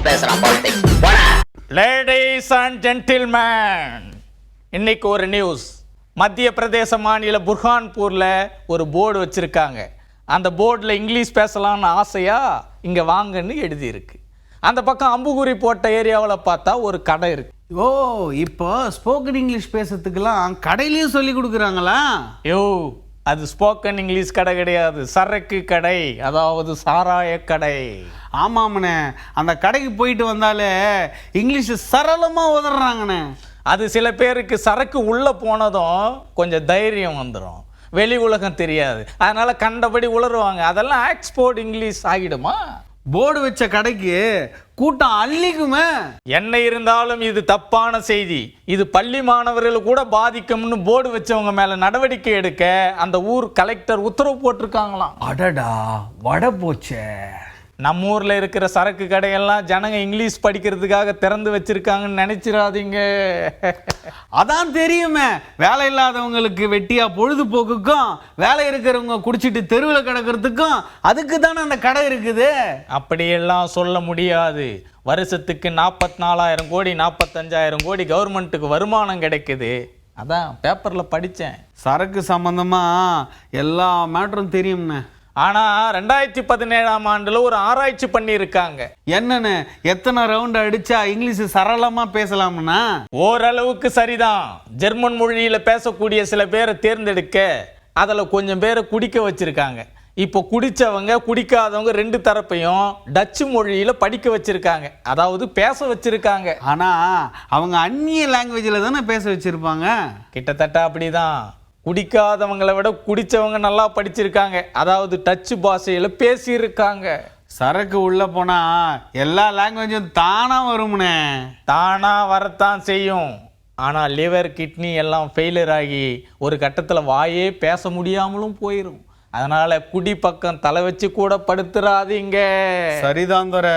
English பேசுறான் politics. Ladies and gentleman, இன்னைக்கு ஒரு நியூஸ். மத்திய பிரதேச மாநில புர்ஹான்பூரில் ஒரு போர்டு வச்சுருக்காங்க. அந்த போர்டில் இங்கிலீஷ் பேசலான்னு ஆசையா இங்கே வாங்கன்னு எழுதியிருக்கு. அந்த பக்கம் அம்புகுறி போட்ட ஏரியாவில் பார்த்தா ஒரு கடை இருக்கு. ஓ, இப்போ ஸ்போக்கன் இங்கிலீஷ் பேசுறதுக்கெல்லாம் கடையிலையும் சொல்லி கொடுக்குறாங்களா? யோ, அது ஸ்போக்கன் இங்கிலீஷ் கடை கிடையாது, சரக்கு கடை, அதாவது சாராய கடை. ஆமாம்ண்ணே, அந்த கடைக்கு போயிட்டு வந்தாலே இங்கிலீஷ் சரளமாக உதறாங்கண்ணே. அது சில பேருக்கு சரக்கு உள்ளே போனதும் கொஞ்சம் தைரியம் வந்துடும், வெளி உலகம் தெரியாது, அதனால் கண்டபடி உளருவாங்க. அதெல்லாம் எக்ஸ்போர்ட் இங்கிலீஷ் ஆகிடுமா? போர்டு வச்ச கடைக்கு கூட்டம் அள்ளிக்குமே. என்ன இருந்தாலும் இது தப்பான செய்தி. இது பள்ளி மாணவர்கள் கூட பாதிக்கும்னு போர்டு வச்சவங்க மேல நடவடிக்கை எடுக்க அந்த ஊர் கலெக்டர் உத்தரவு போட்டிருக்காங்களாம். அடடா, வட போச்சே. நம்ம ஊர்ல இருக்கிற சரக்கு கடையெல்லாம் ஜனங்க இங்கிலீஷ் படிக்கிறதுக்காக திறந்து வச்சிருக்காங்கன்னு நினைச்சிடாதீங்க. அதான் தெரியுமே, வேலை இல்லாதவங்களுக்கு வெட்டியா பொழுதுபோக்குக்கும், வேலை இருக்கிறவங்க குடிச்சிட்டு தெருவில் கிடக்கிறதுக்கும் அதுக்கு தானே அந்த கடை இருக்குது. அப்படியெல்லாம் சொல்ல முடியாது. வருஷத்துக்கு 44,000 கோடி 45,000 கோடி கவர்மெண்ட்டுக்கு வருமானம் கிடைக்குது. அதான் பேப்பர்ல படித்தேன். சரக்கு சம்பந்தமா எல்லா மேட்டரும் தெரியும்ண்ணே. ஆனால் 2017ஆம் ஆண்டில் ஒரு ஆராய்ச்சி பண்ணியிருக்காங்க. என்னன்னு, எத்தனை ரவுண்ட் அடிச்சா இங்கிலீஷ் சரளமா பேசலாம்னா? ஓரளவுக்கு சரிதான். ஜெர்மன் மொழியில் பேசக்கூடிய சில பேரை தேர்ந்தெடுக்க அதில் கொஞ்சம் பேரை குடிக்க வச்சிருக்காங்க. இப்போ குடித்தவங்க குடிக்காதவங்க ரெண்டு தரப்பையும் டச்சு மொழியில் படிக்க வச்சிருக்காங்க, அதாவது பேச வச்சிருக்காங்க. ஆனால் அவங்க அந்நிய லாங்குவேஜில் தானே பேச வச்சிருப்பாங்க. கிட்டத்தட்ட அப்படிதான். குடிக்காதவங்களை விட குடித்தவங்க நல்லா படிச்சிருக்காங்க, அதாவது டச்சு பாஷையில் பேசியிருக்காங்க. சரக்கு உள்ளே போனால் எல்லா லாங்குவேஜும் தானாக வரும்னே. தானாக வரத்தான் செய்யும். ஆனால் லிவர் கிட்னி எல்லாம் ஃபெயிலியர் ஆகி ஒரு கட்டத்தில் வாயே பேச முடியாமலும் போயிடும். அதனால் குடி பக்கம் தலை வச்சு கூட படுத்துறாதீங்க. சரிதான் தோற,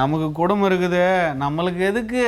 நமக்கு குடும்பம் இருக்குது, நம்மளுக்கு எதுக்கு?